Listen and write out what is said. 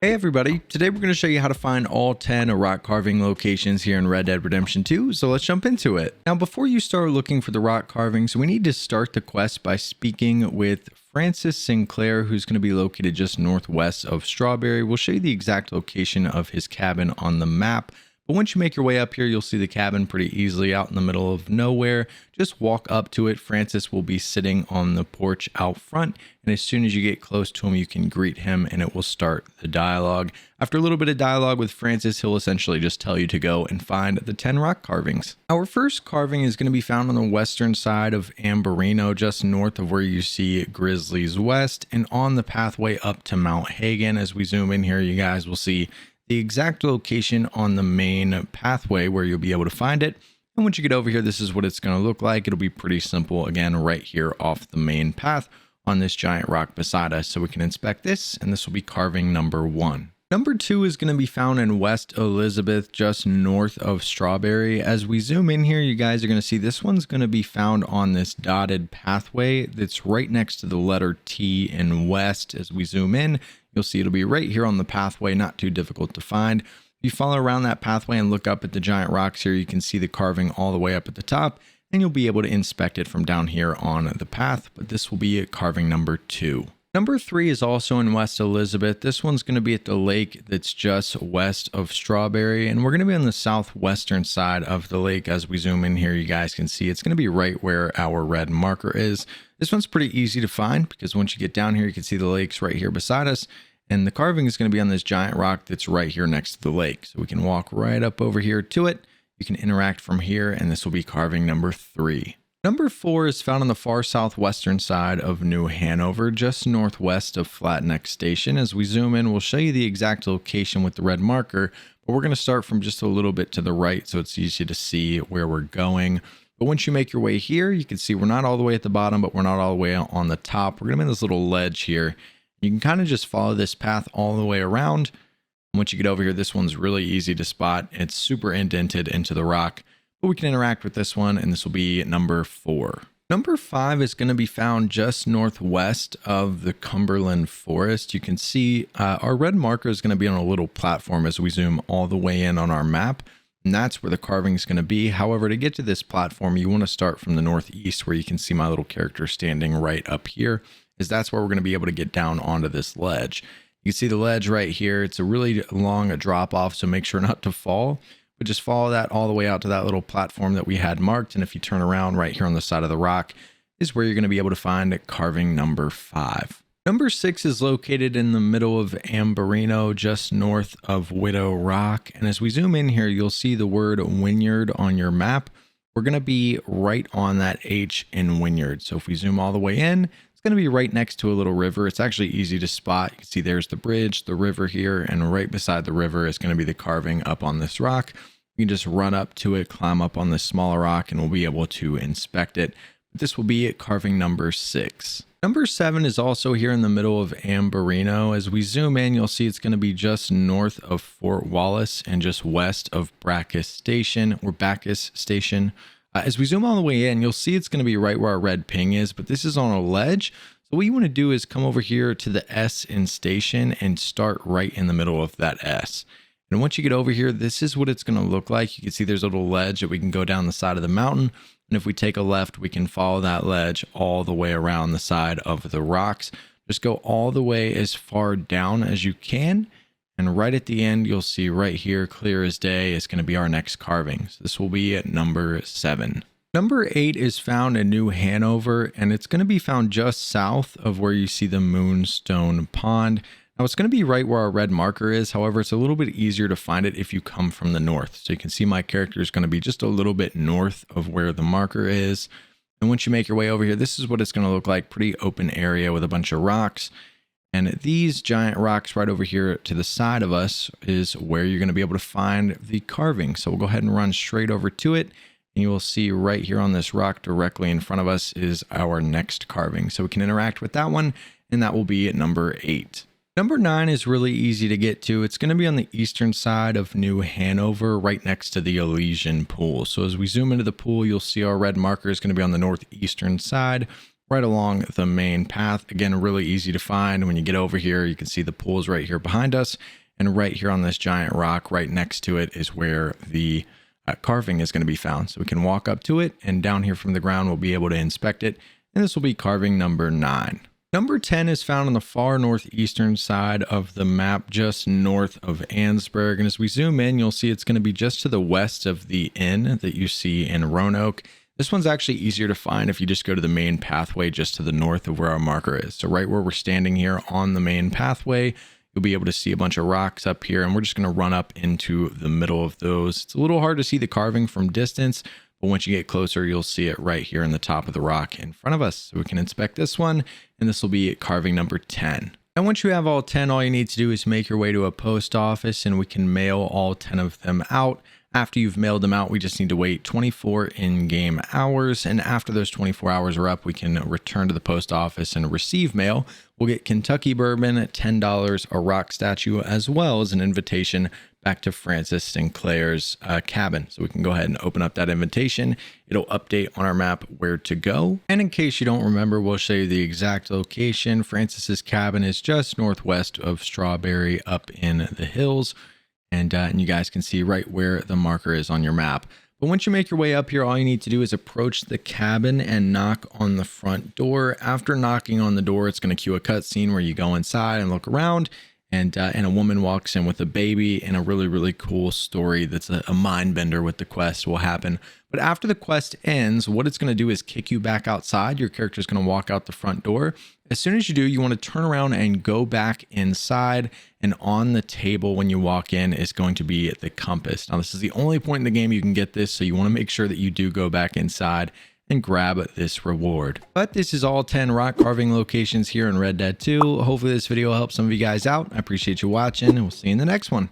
Hey everybody, today we're going to show you how to find all 10 rock carving locations here in Red Dead Redemption 2, so let's jump into it. Now before you start looking for the rock carvings, we need to start the quest by speaking with Francis Sinclair, who's going to be located just northwest of Strawberry. We'll show you the exact location of his cabin on the map. But once you make your way up here, you'll see the cabin pretty easily out in the middle of nowhere. Just walk up to it. Francis will be sitting on the porch out front. And as soon as you get close to him, you can greet him and it will start the dialogue. After a little bit of dialogue with Francis, he'll essentially just tell you to go and find the 10 rock carvings. Our first carving is going to be found on the western side of Amberino, just north of where you see Grizzly's West, and on the pathway up to Mount Hagen. As we zoom in here, you guys will see the exact location on the main pathway where you'll be able to find it. And once you get over here, this is what it's going to look like. It'll be pretty simple, again, right here off the main path on this giant rock beside us. So we can inspect this, and this will be carving number 1. Number 2 is going to be found in West Elizabeth, just north of Strawberry. As we zoom in here, you guys are going to see this one's going to be found on this dotted pathway that's right next to the letter T in West. As we zoom in, you'll see it'll be right here on the pathway, not too difficult to find. If you follow around that pathway and look up at the giant rocks here, you can see the carving all the way up at the top, and you'll be able to inspect it from down here on the path, but this will be carving number 2. Number 3 is also in West Elizabeth. This one's going to be at the lake that's just west of Strawberry, and we're going to be on the southwestern side of the lake. As we zoom in here, you guys can see it's going to be right where our red marker is. This one's pretty easy to find because once you get down here, you can see the lake's right here beside us, and the carving is going to be on this giant rock that's right here next to the lake. So we can walk right up over here to it. You can interact from here, and this will be carving number 3. Number 4 is found on the far southwestern side of New Hanover, just northwest of Flatneck Station. As we zoom in, we'll show you the exact location with the red marker, but we're going to start from just a little bit to the right so it's easy to see where we're going. But once you make your way here, you can see we're not all the way at the bottom, but we're not all the way on the top. We're going to be in this little ledge here. You can kind of just follow this path all the way around. Once you get over here, this one's really easy to spot. It's super indented into the rock. But we can interact with this one, and this will be number 4. Number 5 is going to be found just northwest of the Cumberland Forest. You can see our red marker is going to be on a little platform as we zoom all the way in on our map, and that's where the carving is going to be. However, to get to this platform, you want to start from the northeast, where you can see my little character standing right up here, as that's where we're going to be able to get down onto this ledge. You can see the ledge right here. It's a really long drop off, so make sure not to fall. But just follow that all the way out to that little platform that we had marked. And if you turn around right here on the side of the rock is where you're going to be able to find carving number 5. Number 6 is located in the middle of Amberino, just north of Widow Rock. And as we zoom in here, you'll see the word Wynyard on your map. We're going to be right on that H in Wynyard. So if we zoom all the way in, it's going to be right next to a little river. It's actually easy to spot. You can see there's the bridge, the river here, and right beside the river is going to be the carving up on this rock. You can just run up to it, climb up on this smaller rock, and we'll be able to inspect it. This will be carving number 6. Number 7 is also here in the middle of Amberino. As we zoom in, you'll see it's going to be just north of Fort Wallace and just west of Bacchus Station. As we zoom all the way in, you'll see it's going to be right where our red ping is, but this is on a ledge. So what you want to do is come over here to the S in station and start right in the middle of that S. And once you get over here, this is what it's going to look like. You can see there's a little ledge that we can go down the side of the mountain. And if we take a left, we can follow that ledge all the way around the side of the rocks. Just go all the way as far down as you can. And right at the end, you'll see right here, clear as day, is going to be our next carving. So this will be at number 7. Number 8 is found in New Hanover, and it's going to be found just south of where you see the Moonstone Pond. Now it's going to be right where our red marker is. However, it's a little bit easier to find it if you come from the north. So you can see my character is going to be just a little bit north of where the marker is. And once you make your way over here, this is what it's going to look like. Pretty open area with a bunch of rocks. And these giant rocks right over here to the side of us is where you're going to be able to find the carving. So we'll go ahead and run straight over to it. And you will see right here on this rock directly in front of us is our next carving. So we can interact with that one, and that will be at number 8. Number 9 is really easy to get to. It's going to be on the eastern side of New Hanover, right next to the Elysian Pool. So as we zoom into the pool, you'll see our red marker is going to be on the northeastern side. right along the main path. Again, really easy to find. When you get over here, you can see the pools right here behind us. And right here on this giant rock right next to it is where the carving is going to be found. So we can walk up to it, and down here from the ground, we'll be able to inspect it. And this will be carving number 9. Number 10 is found on the far northeastern side of the map, just north of Annesburg. And as we zoom in, you'll see it's going to be just to the west of the inn that you see in Roanoke. This one's actually easier to find if you just go to the main pathway just to the north of where our marker is. So right where we're standing here on the main pathway, you'll be able to see a bunch of rocks up here, and we're just going to run up into the middle of those. It's a little hard to see the carving from distance, but once you get closer, you'll see it right here in the top of the rock in front of us. So we can inspect this one, and this will be carving number 10. And once you have all 10, all you need to do is make your way to a post office, and we can mail all 10 of them out. After you've mailed them out, we just need to wait 24 in-game hours. And after those 24 hours are up, we can return to the post office and receive mail. We'll get Kentucky bourbon at $10, a rock statue, as well as an invitation back to Francis Sinclair's cabin. So we can go ahead and open up that invitation. It'll update on our map where to go. And in case you don't remember, we'll show you the exact location. Francis's cabin is just northwest of Strawberry up in the hills. And you guys can see right where the marker is on your map. But once you make your way up here, all you need to do is approach the cabin and knock on the front door. After knocking on the door, it's going to cue a cutscene where you go inside and look around. And a woman walks in with a baby, and a really, really cool story that's a mind bender with the quest will happen. But after the quest ends, what it's going to do is kick you back outside. Your character is going to walk out the front door. As soon as you do, you want to turn around and go back inside. And on the table when you walk in is going to be the compass. Now, this is the only point in the game you can get this, so you want to make sure that you do go back inside and grab this reward. But this is all 10 rock carving locations here in Red Dead 2. Hopefully this video helps some of you guys out. I appreciate you watching, and we'll see you in the next one.